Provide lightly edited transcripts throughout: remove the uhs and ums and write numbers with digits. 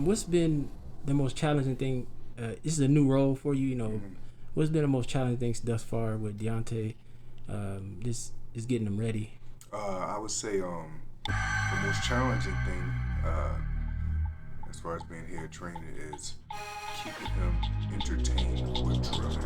what's been the most challenging thing? This is a new role for you. You know, what's been the most challenging things thus far with Deontay? This is getting him ready. I would say the most challenging thing as far as being here training is keeping him entertained with drilling,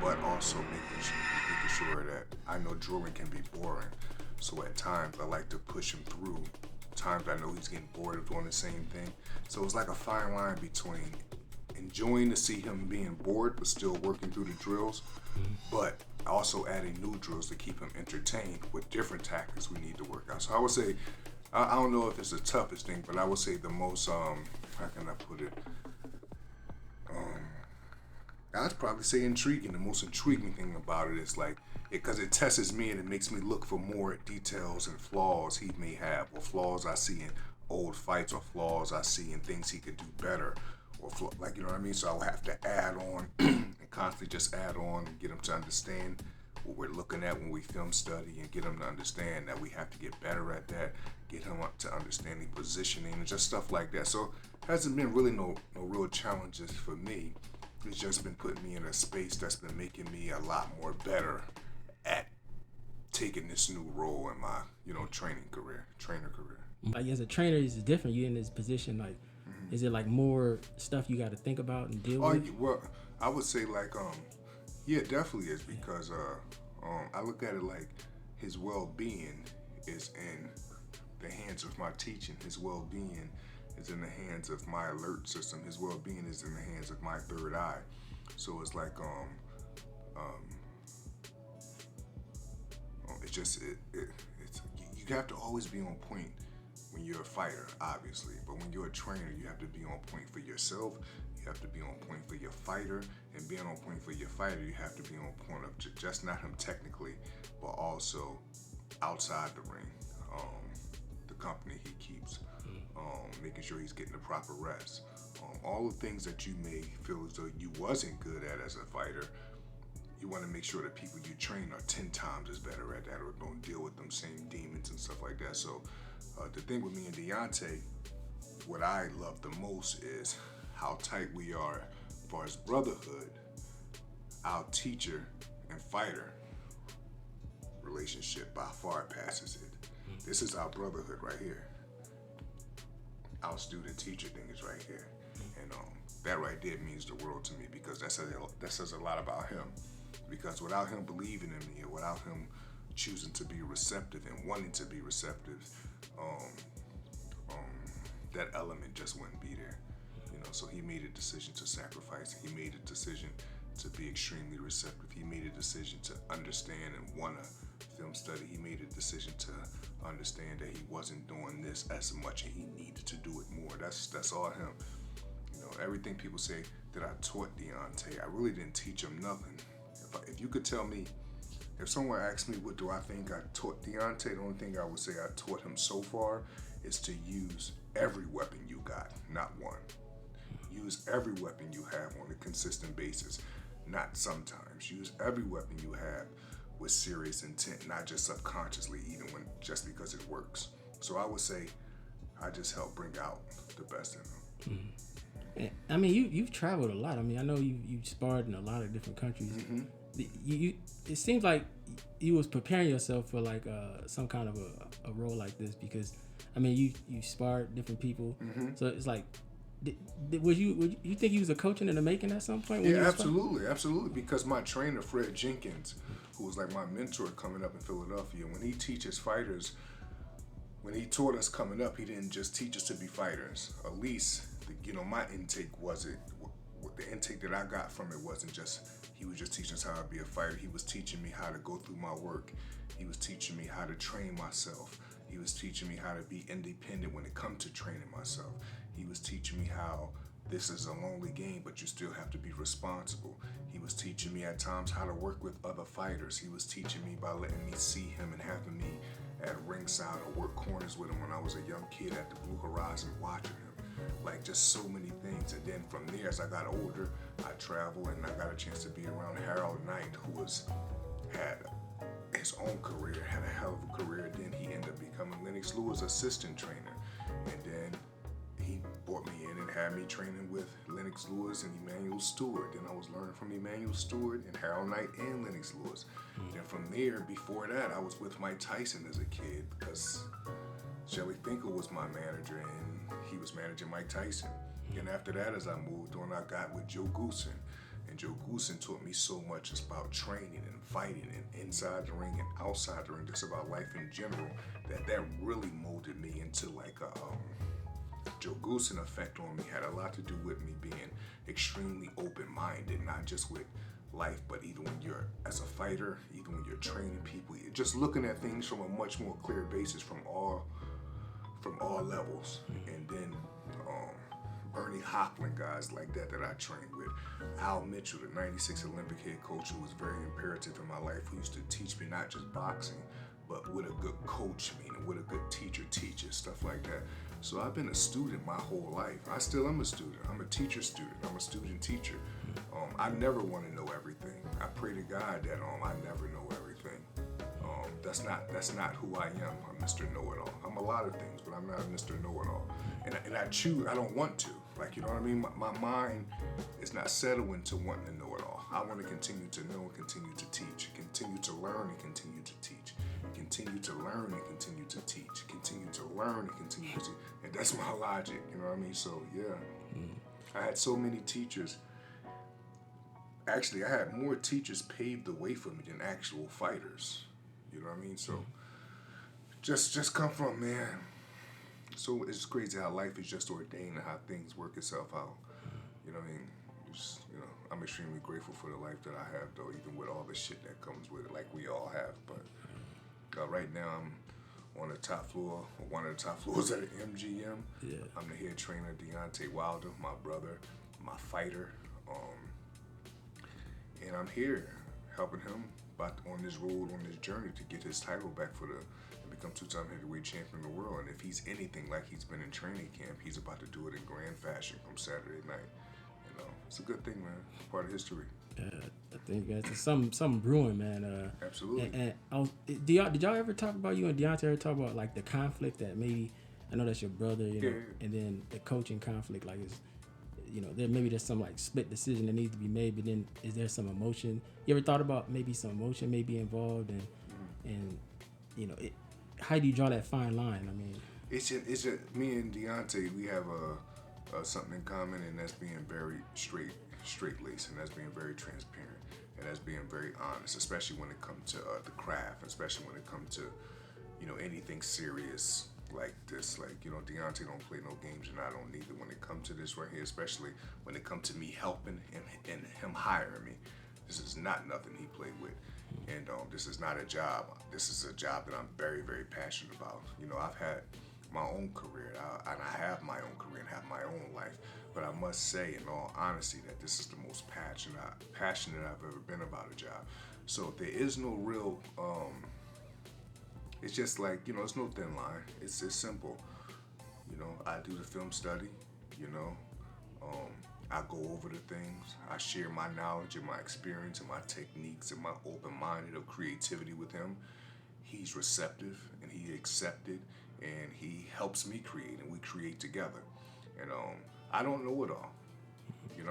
but also making sure that I know drilling can be boring. So at times I like to push him through. Times I know he's getting bored of doing the same thing. So it's like a fine line between enjoying to see him being bored but still working through the drills, but also adding new drills to keep him entertained with different tactics we need to work out. So I would say, I don't know if it's the toughest thing, but I would say the most, how can I put it? I'd probably say intriguing. The most intriguing thing about it is like, because it tests me and it makes me look for more details and flaws he may have, or flaws I see in old fights, or flaws I see in things he could do better, or like, you know what I mean? So I'll have to add on and constantly just add on and get him to understand what we're looking at when we film study, and get him to understand that we have to get better at that, get him up to understanding positioning and just stuff like that. So hasn't been really no real challenges for me. It's just been putting me in a space that's been making me a lot more better at taking this new role in my, trainer career. Like as a trainer, is it different? You in this position, like, is it like more stuff you got to think about and deal with? Well, I would say like, yeah, it definitely is, because I look at it like his well-being is in the hands of my teaching. His well-being is in the hands of my alert system. His well-being is in the hands of my third eye. So it's like, it's you have to always be on point when you're a fighter, obviously. But when you're a trainer, you have to be on point for yourself. You have to be on point for your fighter, and being on point for your fighter, you have to be on point of just not him technically, but also outside the ring, the company he keeps, making sure he's getting the proper rest. All the things that you may feel as though you wasn't good at as a fighter, you want to make sure that people you train are 10 times as better at that, or don't deal with them same demons and stuff like that. So the thing with me and Deontay, what I love the most is how tight we are as far as brotherhood. Our teacher and fighter relationship by far passes it. This is our brotherhood right here. Our student-teacher thing is right here. And that right there means the world to me, because that says a lot about him. Because without him believing in me, or without him choosing to be receptive and wanting to be receptive, that element just wouldn't be there. So he made a decision to sacrifice. He made a decision to be extremely receptive. He made a decision to understand and want to film study. He made a decision to understand that he wasn't doing this as much and he needed to do it more. That's all him. Everything people say that I taught Deontay, I really didn't teach him nothing. If you could tell me, if someone asked me what do I think I taught Deontay, the only thing I would say I taught him so far is to use every weapon you got, not one. Use every weapon you have on a consistent basis, not sometimes. Use every weapon you have with serious intent, not just subconsciously, even when just because it works. So I would say I just help bring out the best in them. I mean, you've traveled a lot. I mean, I know you've sparred in a lot of different countries. It seems like you was preparing yourself for like some kind of a role like this, because I mean you sparred different people. So it's like, would you think he was a coaching in the making at some point? Yeah, absolutely. Because my trainer, Fred Jenkins, who was like my mentor coming up in Philadelphia, when he teaches fighters, when he taught us coming up, he didn't just teach us to be fighters. At least, my intake wasn't, the intake that I got from it wasn't just, he was just teaching us how to be a fighter. He was teaching me how to go through my work. He was teaching me how to train myself. He was teaching me how to be independent when it comes to training myself. He was teaching me how this is a lonely game, but you still have to be responsible. He was teaching me at times how to work with other fighters. He was teaching me by letting me see him and having me at ringside or work corners with him when I was a young kid at the Blue Horizon watching him. Like, just so many things. And then from there, as I got older, I traveled and I got a chance to be around Harold Knight, who had his own career, had a hell of a career. Then he ended up becoming Lennox Lewis' assistant trainer. And then he brought me in and had me training with Lennox Lewis and Emmanuel Stewart. Then I was learning from Emmanuel Stewart and Harold Knight and Lennox Lewis. Then from there, before that, I was with Mike Tyson as a kid because Shelly Finkel was my manager and he was managing Mike Tyson. And after that, as I moved on, I got with Joe Goosen. And Joe Goosen taught me so much about training and fighting and inside the ring and outside the ring, just about life in general, that really molded me into like a Joe Goosen effect on me. Had a lot to do with me being extremely open-minded, not just with life, but even when you're as a fighter, even when you're training people, you're just looking at things from a much more clear basis from all levels. And then Ernie Hockland, guys like that I trained with. Al Mitchell, the 96 Olympic head coach, who was very imperative in my life, who used to teach me not just boxing, but what a good coach means, what a good teacher teaches, stuff like that. So I've been a student my whole life. I still am a student. I'm a teacher student. I'm a student teacher. I never want to know everything. I pray to God that I never know everything. That's not who I am. I'm Mr. Know-It-All. I'm a lot of things, but I'm not a Mr. Know-It-All. And I choose. I don't want to. Like, you know what I mean? My mind is not settling to wanting to know it all. I want to continue to know and continue to teach, continue to learn and continue to teach, continue to learn and continue to teach, continue to learn and continue to teach. And that's my logic, you know what I mean? So, yeah. I had so many teachers. Actually, I had more teachers pave the way for me than actual fighters. You know what I mean? So, just come from, man. So it's crazy how life is just ordained and how things work itself out. You know what I mean? I'm extremely grateful for the life that I have, though, even with all the shit that comes with it, like we all have. But right now, I'm on the top floor, or one of the top floors at the MGM. Yeah. I'm the head trainer, Deontay Wilder, my brother, my fighter. And I'm here helping him on this road, on this journey to get his title back and become two-time heavyweight champion of the world. And if he's anything like he's been in training camp, he's about to do it in grand fashion come Saturday night. It's a good thing, man. It's part of history. I think that's something brewing, man. Absolutely. And did y'all ever talk about, you and Deontay ever talk about like the conflict that maybe, I know that's your brother, you know, and then the coaching conflict, like it's, there's some like split decision that needs to be made, but then is there some emotion? You ever thought about maybe some emotion may be involved, and how do you draw that fine line? I mean, it's me and Deontay, we have something in common, and that's being very straight-laced, and that's being very transparent, and that's being very honest, especially when it comes to the craft, especially when it comes to anything serious like this. Like, Deontay don't play no games, and I don't either when it comes to this right here, especially when it comes to me helping him and him hiring me. This is not nothing he played with. And this is not a job. This is a job that I'm very, very passionate about. I've had my own career, and I have my own career and have my own life. But I must say, in all honesty, that this is the most passionate I've ever been about a job. So there is no real, it's just like, it's no thin line. It's simple. I do the film study, I go over the things. I share my knowledge and my experience and my techniques and my open-minded of creativity with him. He's receptive and he accepted and he helps me create and we create together. And I don't know it all.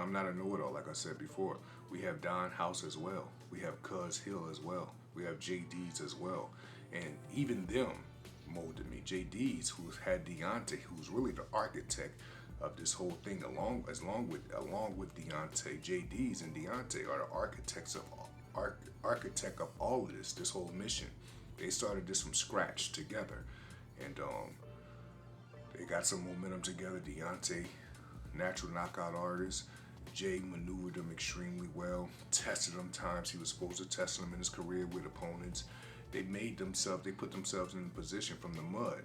I'm not a know-it-all, like I said before. We have Don House as well. We have Cuz Hill as well. We have JD's as well. And even them molded me. JD's, who's had Deontay, who's really the architect of this whole thing, along with Deontay. JD's and Deontay are the architect of all of this whole mission. They started this from scratch together, and they got some momentum together. Deontay, natural knockout artist. Jay maneuvered him extremely well, tested him times he was supposed to test him in his career with opponents. They put themselves in a position from the mud.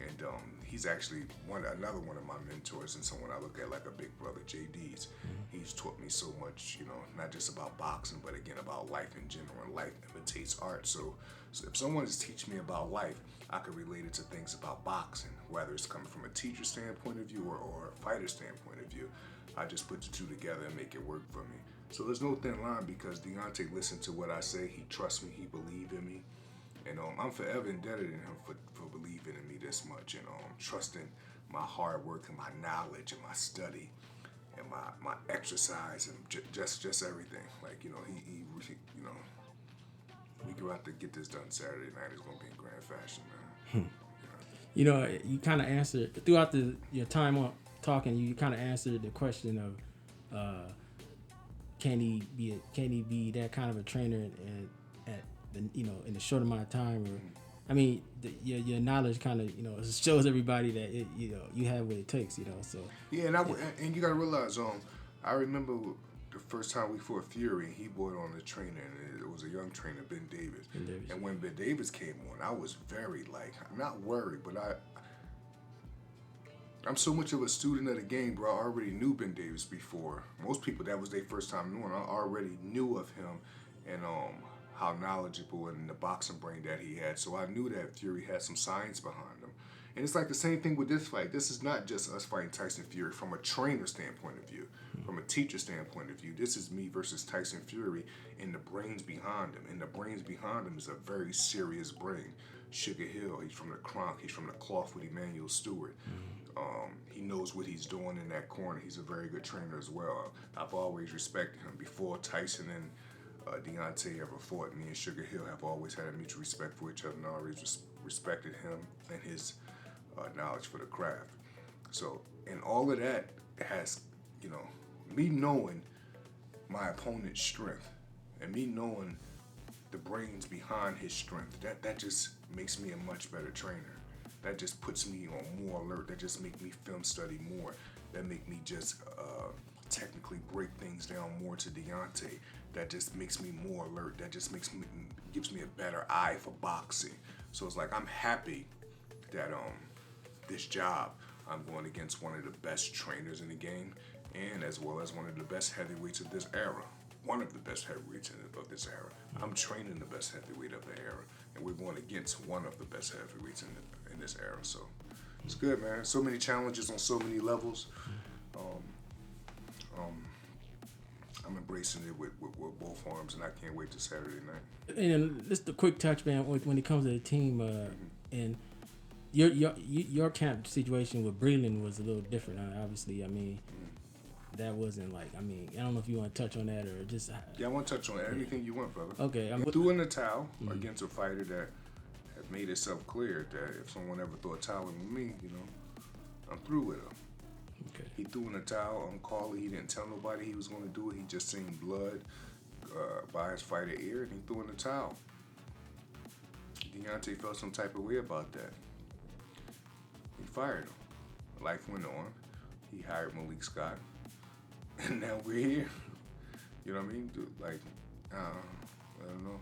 And he's actually another one of my mentors and someone I look at like a big brother, JD's. He's taught me so much, not just about boxing, but again about life in general. And life imitates art. So if someone is teaching me about life, I can relate it to things about boxing, whether it's coming from a teacher standpoint of view or a fighter standpoint of view. I just put the two together and make it work for me. So there's no thin line because Deontay listened to what I say. He trusts me. He believed in me. And I'm forever indebted to him for believing in me this much and trusting my hard work and my knowledge and my study and my exercise and just everything. Like, he we go out to get this done Saturday night. It's gonna be in grand fashion, man. You kind of answered throughout your time on talking. You kind of answered the question of can he be that kind of a trainer at the in the short amount of time? Or I mean, your knowledge kind of shows everybody that you have what it takes. So yeah, and you gotta realize I remember the first time we fought Fury, he brought on a trainer, and it was a young trainer, Ben Davis. And when Ben Davis came on, I was very not worried, but I'm so much of a student of the game, bro. I already knew Ben Davis before. Most people, that was their first time knowing. I already knew of him and how knowledgeable and the boxing brain that he had. So I knew that Fury had some science behind him. And it's like the same thing with this fight. This is not just us fighting Tyson Fury from a trainer standpoint of view, from a teacher standpoint of view. This is me versus Tyson Fury and the brains behind him. And the brains behind him is a very serious brain. Sugar Hill, he's from the Kronk, he's from the cloth with Emmanuel Stewart. He knows what he's doing in that corner. He's a very good trainer as well. I've always respected him. Before Tyson and Deontay ever fought, me and Sugar Hill have always had a mutual respect for each other, and I always respected him and his knowledge for the craft. So, and all of that has, me knowing my opponent's strength and me knowing the brains behind his strength, that just makes me a much better trainer. That just puts me on more alert. That just make me film study more. That make me just technically break things down more to Deontay. That just makes me more alert. That just gives me a better eye for boxing. So it's like I'm happy that this job I'm going against one of the best trainers in the game, and as well as one of the best heavyweights of this era. One of the best heavyweights of this era. I'm training the best heavyweight of the era, and we're going against one of the best heavyweights in this era. So it's good, man. So many challenges on so many levels. I'm embracing it with both arms, and I can't wait till Saturday night. And just a quick touch, man, when it comes to the team, and your camp situation with Breland was a little different. Obviously, I mean, that wasn't I don't know if you want to touch on that or just. Yeah, I want to touch on anything you want, brother. Okay. You threw in the towel against a fighter that had made itself clear that if someone ever threw a towel in with me, I'm through with him. Okay. He threw in the towel on call. He didn't tell nobody he was going to do it. He just seen blood by his fighter ear, and he threw in the towel. Deontay felt some type of way about that. He fired him. Life went on. He hired Malik Scott. And now we're here. You know what I mean? I don't know.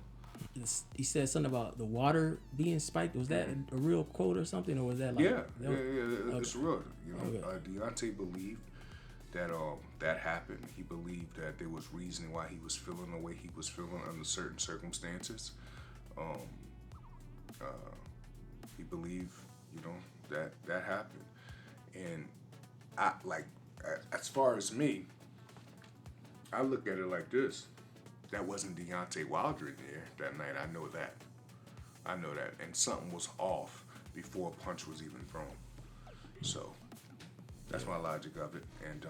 He said something about the water being spiked. Was that a real quote or something, or was that Yeah. It's real. Deontay believed that that happened. He believed that there was reason why he was feeling the way he was feeling under certain circumstances. He believed, that happened. And as far as me, I look at it like this. That wasn't Deontay Wilder in there that night. I know that. And something was off before a punch was even thrown. So that's my logic of it. And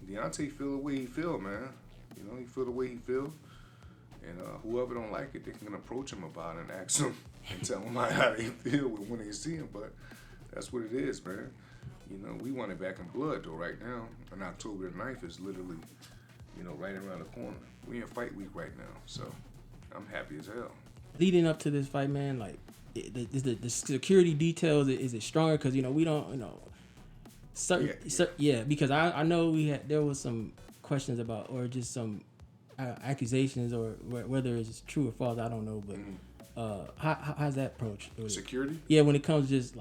Deontay feel the way he feel, man. He feel the way he feel. And whoever don't like it, they can approach him about it and ask him and tell him how they feel when they see him. But that's what it is, man. We want it back in blood, though, right now. And October the 9th is literally, right around the corner. We in fight week right now, so I'm happy as hell. Leading up to this fight, man, the security details, is it stronger? Because, we don't, because I know there was some questions about, or just some accusations, or whether it's true or false, I don't know, but how's that approach? Security? Yeah, when it comes to just,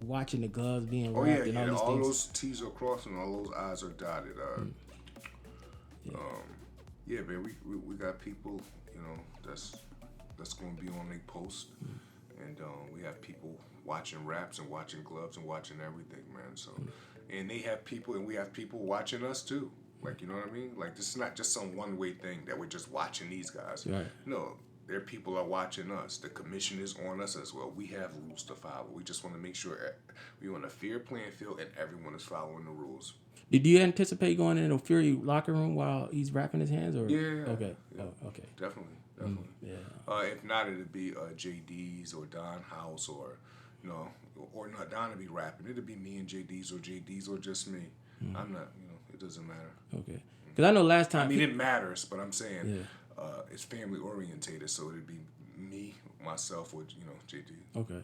watching the gloves being wrapped and all these all things. Those T's are crossed and all those I's are dotted. Man, we got people, that's going to be on their post, and we have people watching wraps and watching gloves and watching everything, man. So, and they have people, and we have people watching us too. You know what I mean? This is not just some one-way thing that we're just watching these guys. Right. No, their people are watching us. The commission is on us as well. We have rules to follow. We just want to make sure we want a fair playing field and everyone is following the rules. Did you anticipate going into a Fury locker room while he's wrapping his hands? Or Yeah. Okay. Yeah. Oh, okay. Definitely. Yeah. If not, it'd be JD's or Don House or, or not. Don would be rapping. It'd be me and JD's or just me. I'm not. It doesn't matter. Okay. Because I know last time. I mean, it matters, but I'm saying it's family orientated, so it'd be me, myself, or JD. Okay.